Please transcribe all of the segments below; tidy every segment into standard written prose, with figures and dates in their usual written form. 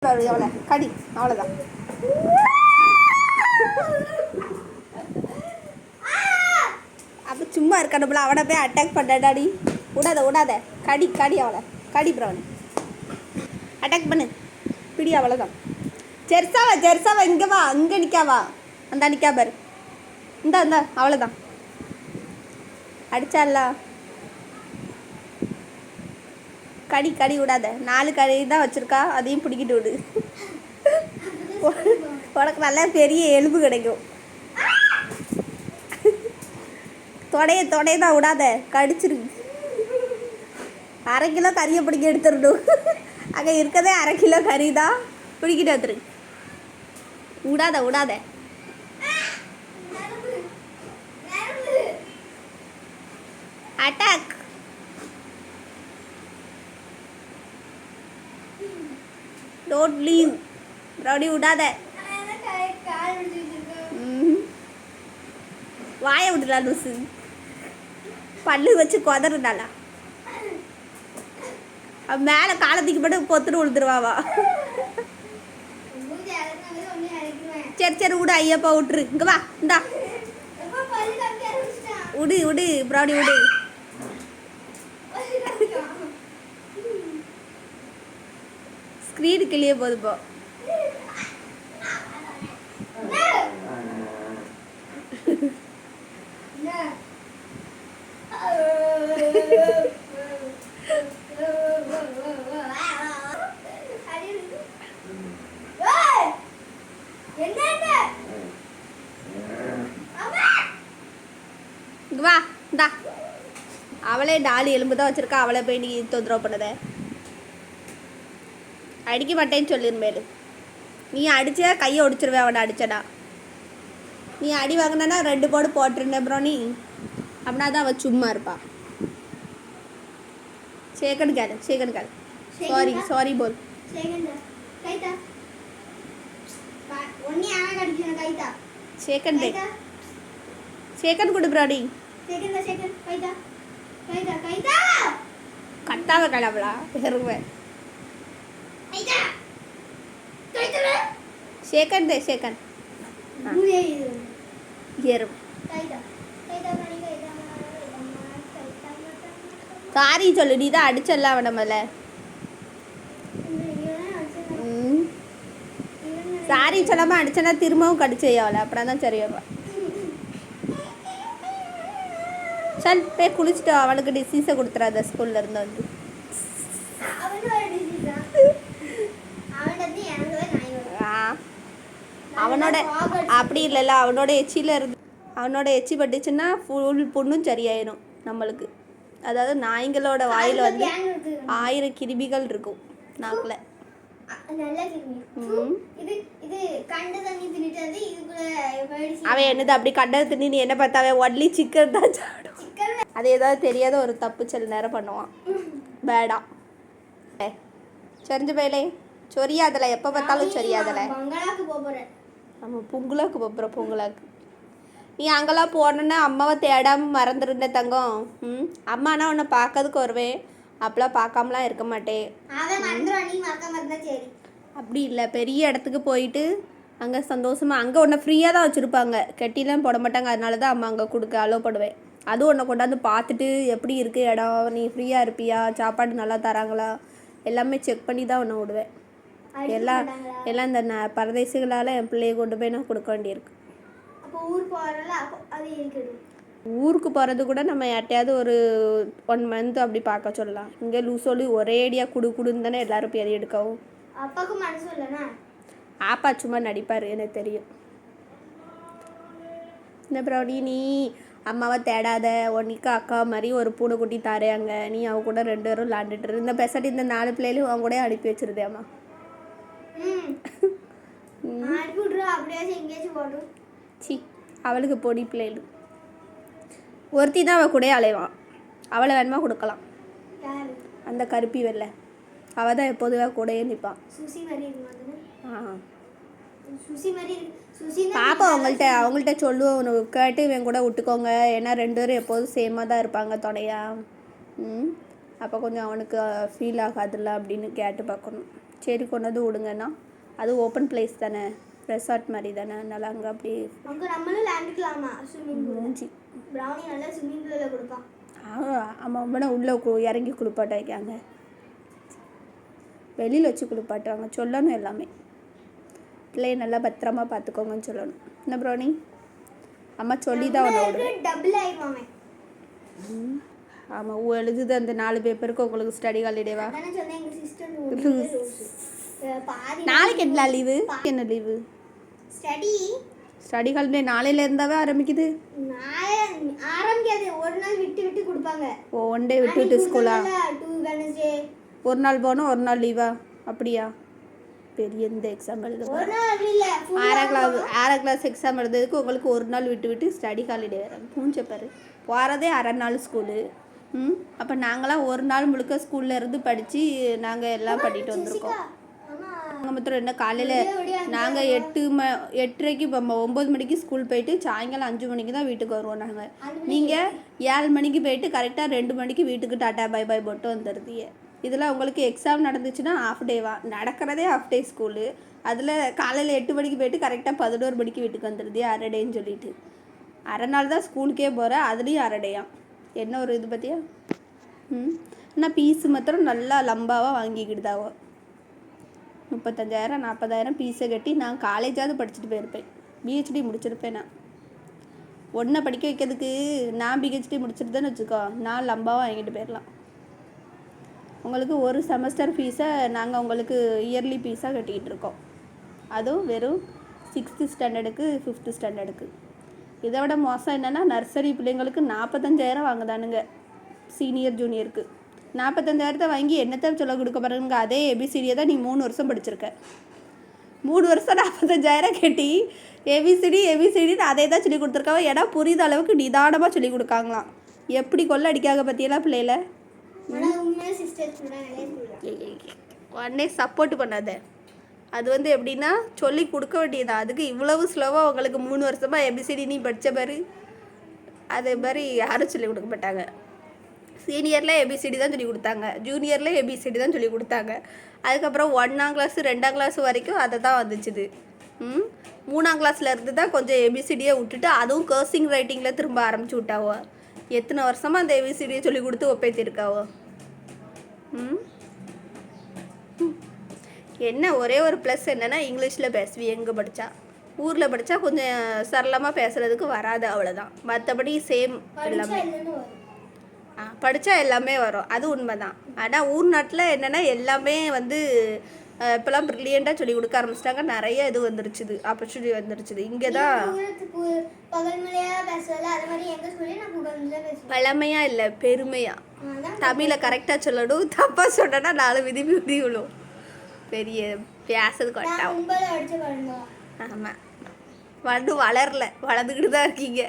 எவ்வளோ கடி அவ்வளோதான். அப்போ சும்மா இருக்கணும்ல, அவனை போய் அட்டாக் பண்ணாடி. விடாத கடி கடி அவளை கடி ப்ரௌனி அட்டாக் பண்ணு பிடி. அவ்வளோதான். ஜெர்சாவா இங்கே வா, அங்கே நிற்காவா, அந்த நிற்கா பாரு. இந்த அவ்வளோதான். அடிச்சால கடி விடாத. 4 கடி தான் வச்சுருக்கா, அதையும் பிடிக்கிட்டு விடு. உனக்கு நல்லா பெரிய எலும்பு கிடைக்கும். தொடைய தான் விடாத, கடிச்சிருக்கு. 1/2 கிலோ கறியை பிடிக்க எடுத்துடணும். அங்கே இருக்கதே 1/2 கிலோ கறி தான், பிடிக்கிட்டு வந்துரு. விடாத. அட்டாக். டோன்ட் லீவ் ப்ரௌனி, விடாத. வாயை விடுறா லூசு. பல்லு வச்சு கொதறனால மேலே காலத்துக்கு மட்டும் பொத்துட்டு விழுந்துருவாவா. சரி விடு, ஐயப்பா விட்டுரு. இங்கே வா, இந்தா விடு ப்ரௌனி விடு. ஸ்க்ரீனு கிளியே போதுப்போ. வா, இந்தா அவளே 4 எலும்பு தான் வச்சிருக்கா. அவளை போய் நீ தொந்தரவு பண்ணத. அடிக்க மாட்டேன்னு சொல்லிருமேலு. நீ அடிச்சா கையை ஒடிச்சிருவேன். அவனை அடிச்சடா. நீ அடி வாங்கினா 2 போடு போட்டிருந்தேன் ப்ரௌனி. அப்படின்னா தான் அவள் சும்மா இருப்பாள். சேகன் கேளு. சாரி போல். சேகன் கொடு ப்ரௌனி. கட்டாவ கிளம்பலா பெருவேன். சேகன் எறும். சாரி சொல்லு. நீ தான் அடிச்சல்ல அவனை மேல. சாரி சொல்லாம அடிச்சனா திரும்பவும் கடிச்சையாவல. அப்படின்னா தான் சரி வருவா. சல் போய் குளிச்சுட்டு அவனுக்கு டிசீஸை கொடுத்துறாத ஸ்கூல்ல இருந்து வந்து. அவனோட அப்படி இல்லைல்ல, அவனோட எச்சி பட்டுச்சுன்னா ஃபுல் புண்ணும் சரியாயிடும் நம்மளுக்கு. அதாவது நாய்களோட வாயில் வந்து 1000 கிருமிகள் இருக்கும் நாக்கில். அவன் என்னது அப்படி கண்டது தின்னி நீ என்ன பார்த்தா? அவன் ஒன்லி சிக்கன் தான் சாப்பிடும். அது ஏதாவது தெரியாத ஒரு தப்பு சில நேரம் பண்ணுவான். பேடா சொரிஞ்ச பயிலே சொரியாதல. எப்போ பார்த்தாலும் சொரியாதல. நம்ம பொங்கலாக்கு போகிறோம். பொங்கலாக்கு நீ அங்கெல்லாம் போனோன்னா அம்மாவை தேடாமல் மறந்துருந்த தங்கம். அம்மானா உன்னை பார்க்கறதுக்கு வருவேன். அப்பெல்லாம் பார்க்காமலாம் இருக்க மாட்டேன். அப்படி இல்லை, பெரிய இடத்துக்கு போயிட்டு அங்கே சந்தோஷமாக அங்கே உன்னை ஃப்ரீயாக தான் வச்சுருப்பாங்க. கெட்டிலாம் போட மாட்டாங்க. அதனால தான் அம்மா அங்கே கொடுக்க அலோவ் பண்ணுவேன். அதுவும் உன்னை கொண்டாந்து பார்த்துட்டு எப்படி இருக்குது இடம், நீ ஃப்ரீயாக இருப்பியா, சாப்பாடு நல்லா தராங்களா, எல்லாமே செக் பண்ணி தான் உன்னை விடுவேன். எல்லாம் இந்த பரதேசிகளால் என் பிள்ளையை கொண்டு போய் நான் கொடுக்க வேண்டியிருக்கு. ஊருக்கு போகிறது கூட நம்ம யார்ட்டையாவது ஒரு 1 மந்த் அப்படி பார்க்க சொல்லலாம். இங்கே லூசோலி ஒரே ஐடியாக குடுன்னு தானே எல்லாரும் பேர் எடுக்கவும். ஆப்பா சும்மா நடிப்பார், எனக்கு தெரியும். இந்த ப்ரௌனி நீ அம்மாவை தேடாத. உன்னைக்கு அக்கா மாதிரி ஒரு பூனைக்குட்டி தாரேங்க. நீ அவ கூட 2 பேரும் விளாண்டுட்டு இந்த பெசாட்டி இந்த 4 பிள்ளைகளும் அவங்க கூட அனுப்பி வச்சிருதே அம்மா. சி அவளுக்கு பொடி பிள்ளைகள் ஒருத்தி தான் அவள் கூட அலைவான். அவளை வேணுமா கொடுக்கலாம். அந்த கருப்பி வெள்ளை அவள் தான் எப்போதுவே கூடயே நிற்பான். பாப்பா அவங்கள்ட்ட சொல்லுவோம், உனக்கு கேட்டு இவன் கூட விட்டுக்கோங்க. ஏன்னா 2 பேரும் எப்போதும் சேமாக தான் இருப்பாங்க துணையா. அப்போ கொஞ்சம் அவனுக்கு ஃபீல் ஆகாதுல்ல அப்படின்னு கேட்டு பார்க்கணும். சரி கொண்டு வந்து விடுங்கன்னா, அது ஓப்பன் பிளேஸ் தானே, ரெசார்ட் மாதிரி தானே, அதனால் அங்கே அப்படி நம்மளும் லேண்டுக்கலாமா ஸ்விம்மிங் மூஞ்சி ப்ரௌனி நல்லா ஸ்விம்மிங் பூலில் கொடுப்பான். ஆமாம் வேணா உள்ளே இறங்கி குளிப்பாட்ட வைக்காங்க, வெளியில் வச்சு குளிப்பாட்டுவாங்க. சொல்லணும் எல்லாமே, பிள்ளைய நல்லா பத்திரமா பார்த்துக்கோங்கன்னு சொல்லணும். என்ன ப்ரௌனி, அம்மா சொல்லி தான் ஒன்று டபுள் ஆயிடுவாங்க. ஆமாம் எழுதுது அந்த 4 பேப்பருக்கு உங்களுக்கு ஸ்டடி ஹாலிடேவா? நாளைக்கு என்ன லீவு? என்ன லீவு? ஸ்டடி ஹாலிடே நாளையில இருந்தாவே ஆரம்பிக்குது. ஆரம்பிக்காது, ஒரு நாள் விட்டு விட்டு கொடுப்பாங்க. ஓ ஒன் டே விட்டு விட்டு ஸ்கூலா? ஒரு நாள் போனோம் ஒரு நாள் லீவா? அப்படியா? பெரிய இந்த எக்ஸாம் எழுத 6ஆம் கிளாஸ் எக்ஸாம் எழுதுறதுக்கு உங்களுக்கு ஒரு நாள் விட்டு விட்டு ஸ்டடி ஹாலிடே வேறு. பூஞ்சப்பாரு போகிறதே அரை நாள் ஸ்கூலு. அப்போ நாங்களாம் ஒரு நாள் முழுக்க ஸ்கூலில் இருந்து படித்து நாங்கள் எல்லாம் பண்ணிட்டு வந்திருக்கோம். நாங்கள் மாத்திரம் என்ன காலையில் நாங்கள் 8:30க்கு 9 மணிக்கு ஸ்கூல் போயிட்டு சாயங்காலம் 5 மணிக்கு தான் வீட்டுக்கு வருவோம். நாங்கள் நீங்கள் 7 மணிக்கு போயிட்டு கரெக்டாக 2 மணிக்கு வீட்டுக்கு டாட்டா பை பை போட்டு வந்துடுறீங்க. இதில் உங்களுக்கு எக்ஸாம் நடந்துச்சுன்னா ஆஃப் டேவா? நடக்கிறதே ஆஃப் டே ஸ்கூலு. அதில் காலையில் 8 மணிக்கு போயிட்டு கரெக்டாக 11 மணிக்கு வீட்டுக்கு வந்துடுது அரை டேன்னு சொல்லிட்டு. அரை நாள் தான் ஸ்கூலுக்கே போகிறேன், அதுலேயும் அரை டேயா? என்ன ஒரு இது பார்த்தியா? ஆனால் ஃபீஸு மாத்திரம் நல்லா லம்பாவாக வாங்கிக்கிட்டுதாவோ. 35,000 40,000 ஃபீஸை கட்டி நான் காலேஜாவது படிச்சுட்டு போயிருப்பேன். பிஹெச்டி முடிச்சிருப்பேன். நான் ஒன்றை படிக்க வைக்கிறதுக்கு நான் பிஹெச்டி முடிச்சிருந்தேன்னு வச்சுக்கோ, நான் லம்பாவாக வாங்கிட்டு போயிடலாம். உங்களுக்கு ஒரு செமஸ்டர் ஃபீஸை நாங்கள் உங்களுக்கு இயர்லி ஃபீஸாக கட்டிக்கிட்டு இருக்கோம். அதுவும் வெறும் 6th ஸ்டாண்டர்டுக்கு 5th ஸ்டாண்டர்டுக்கு. இதை விட மோசம் என்னென்னா நர்சரி பிள்ளைங்களுக்கு 45,000 வாங்குதானுங்க. சீனியர் ஜூனியருக்கு 45,000 வாங்கி என்னத்தை சொல்ல கொடுக்க பாருங்க. அதே ஏபிசிடியை தான் நீ 3 வருஷம் படிச்சிருக்க. 3 வருஷம் 45,000 கட்டி ஏபிசிடின்னு அதே தான் சொல்லி கொடுத்துருக்காங்க. ஏன்னா புரியுத அளவுக்கு நிதானமாக சொல்லி கொடுக்காங்களாம். எப்படி கொள்ள அடிக்காக பற்றியெல்லாம் பிள்ளையில உடனே சப்போர்ட் பண்ணாத. அது எப்படின்னா சொல்லி கொடுக்க வேண்டியது. அதுக்கு இவ்வளவு ஸ்லோவாக உங்களுக்கு 3 வருஷமாக ஏபிசிடி நீ படித்த பாரு, அதே மாதிரி யாரும் சொல்லி கொடுக்க மாட்டாங்க. சீனியரில் ஏபிசிடி தான் சொல்லி கொடுத்தாங்க, ஜூனியரில் ஏபிசிடி தான் சொல்லி கொடுத்தாங்க. அதுக்கப்புறம் 1ஆம் கிளாஸ் 2ஆம் கிளாஸ் வரைக்கும் அதை தான் வந்துச்சுது. 3ஆம் கிளாஸில் இருந்து தான் கொஞ்சம் ஏபிசிடியை விட்டுட்டு அதுவும் கர்சிங் ரைட்டிங்கில் திரும்ப ஆரம்பிச்சு விட்டாவோ. எத்தனை வருஷமாக அந்த ஏபிசிடியை சொல்லி கொடுத்து ஒப்பேத்திருக்காவோ. என்ன ஒரே ஒரு ப்ளஸ் என்னென்னா இங்கிலீஷில் பேசுவி. எங்கே படித்தா ஊரில் படித்தா கொஞ்சம் சரளமாக பேசுகிறதுக்கு வராது, அவ்வளோதான். மற்றபடி சேம் எல்லாமே படித்தா எல்லாமே வரும், அது உண்மை தான். ஆனால் ஊர் நாட்டில் என்னென்னா எல்லாமே இப்போலாம் ப்ரில்லியண்ட்டாக சொல்லி கொடுக்க ஆரம்பிச்சிட்டாங்க. நிறைய இது வந்துருச்சுது, ஆப்பர்ச்சுனிட்டி வந்துருச்சுது. இங்கே தான் பழமையாக இல்லை பெருமையாக தமிழை கரெக்டாக சொல்லணும். தப்பாக சொன்னா 4 விதி விழும். பெரிய பேசுறது கட்டாகும். ஆமாம் வளர்ந்துக்கிட்டு தான் இருக்கீங்க.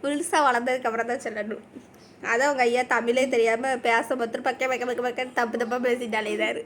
புதுசாக வளர்ந்ததுக்கப்புறம் தான் சொல்லணும். அதான் அவங்க ஐயா தமிழே தெரியாமல் பேச மாத்திரம் பக்க தப்பாக பேசிட்டாலே இதாரு.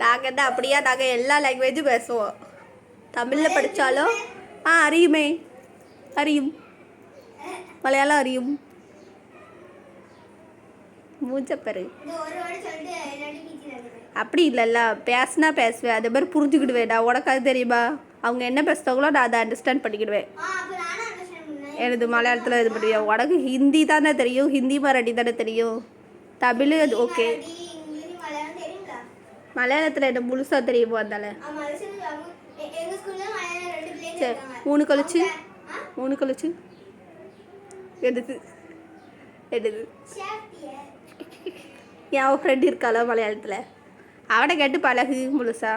நாங்கள் என்ன அப்படியா? நாங்கள் எல்லா லாங்குவேஜும் பேசுவோம். தமிழில் படித்தாலும் அறியும், மலையாளம் அறியும். மூச்சப்பரு அப்படி இல்லைல்ல, பேசுனா பேசுவேன், அதே மாதிரி புரிஞ்சுக்கிடுவேன். நான் உனக்கு அது தெரியுமா? அவங்க என்ன பேசுகிறாங்களோ நான் அதை அண்டர்ஸ்டாண்ட் பண்ணிக்கிடுவேன். எனது மலையாளத்தில் இது பண்ணுவேன். உனக்கு ஹிந்தி தானே தெரியும், ஹிந்தி மராட்டி தானே தெரியும். தமிழ் அது ஓகே. மலையாளத்தில் என்ன முழுசாக தெரியுமோ அந்தால. சரி 3 கழிச்சு எடுத்து என் ஃப்ரெண்டு இருக்காளோ மலையாளத்தில், அவனை கேட்டு பழகு முழுசா.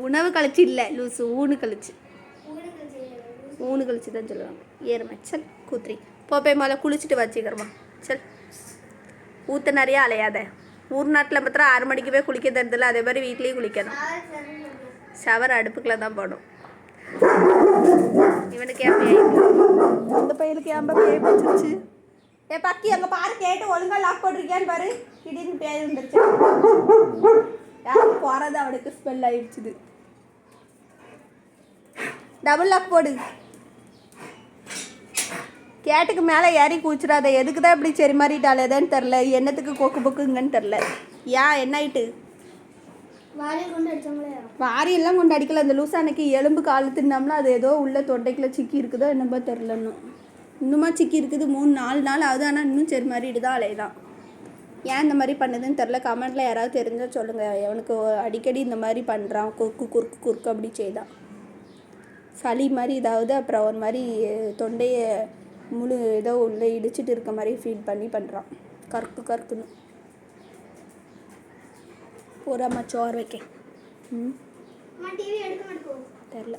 உணவு கழிச்சு இல்லை லூசு, ஊனு கழிச்சு தான் சொல்லுவாங்க. ஏறுமா சல் கூத்திரி போப்பே மேலே குளிச்சுட்டு வச்சுக்கிறோமா சல். ஊற்ற நிறையா அலையாத. ஊர் நாட்டில் மாத்திரம் 6 மணிக்கு போய் குளிக்க தருதில்ல, அதே மாதிரி வீட்லேயும் குளிக்கணும். ஷவர் அடுப்புக்குள்ள தான் போடும். இவனுக்கு ஏன் இந்த பையனுக்கு ஏன் பேய் பிடிச்சிருச்சு? பக்கி அங்கே பாரு, கேட்டு ஒழுங்காக லாக் போட்டிருக்கியான்னு பாரு. திடீர்னு பேய் வந்துருச்சு. யாரும் போகிறது அவனுக்கு ஸ்மெல் ஆயிடுச்சுது. டபுள் லாக் போடு. கேட்டுக்கு மேலே ஏறி கூச்சிடாத. எதுக்கு தான் இப்படி சரி மாறிட்டாலேதான்னு தெரில. என்னத்துக்கு கொக்கு பொக்குங்கன்னு தெரில. ஏன் என்ன ஆயிட்டு? வாரியில் கொண்டு அடிச்சாங்களே. வாரியெல்லாம் கொண்டு அடிக்கல. அந்த லூசா அன்னைக்கு எலும்பு கால் தின்னோம்னா அது ஏதோ உள்ள தொண்டைக்குள்ள சிக்கி இருக்குதோ என்னப்போ தெரில. இன்னுமா சிக்கி இருக்குது. 3-4 நாள் ஆகுது. ஆனால் இன்னும் சரி மாறிட்டு தான் அலையதான். ஏன் இந்த மாதிரி பண்ணுதுன்னு தெரில. கமெண்ட்டில் யாராவது தெரிஞ்சால் சொல்லுங்கள். அவனுக்கு அடிக்கடி இந்த மாதிரி பண்ணுறான். குறுக்கு அப்படி செய்தான். சளி மாதிரி இதாவது அப்புறம் ஒரு மாதிரி தொண்டையை முழு ஏதோ உள்ளே இடிச்சிட்டு இருக்க மாதிரி ஃபீல் பண்ணி பண்ணுறான். கருக்குன்னு போகிறாம்மா சோறு வைக்க. டிவி எடுக்க மாட்டோம் தெரில.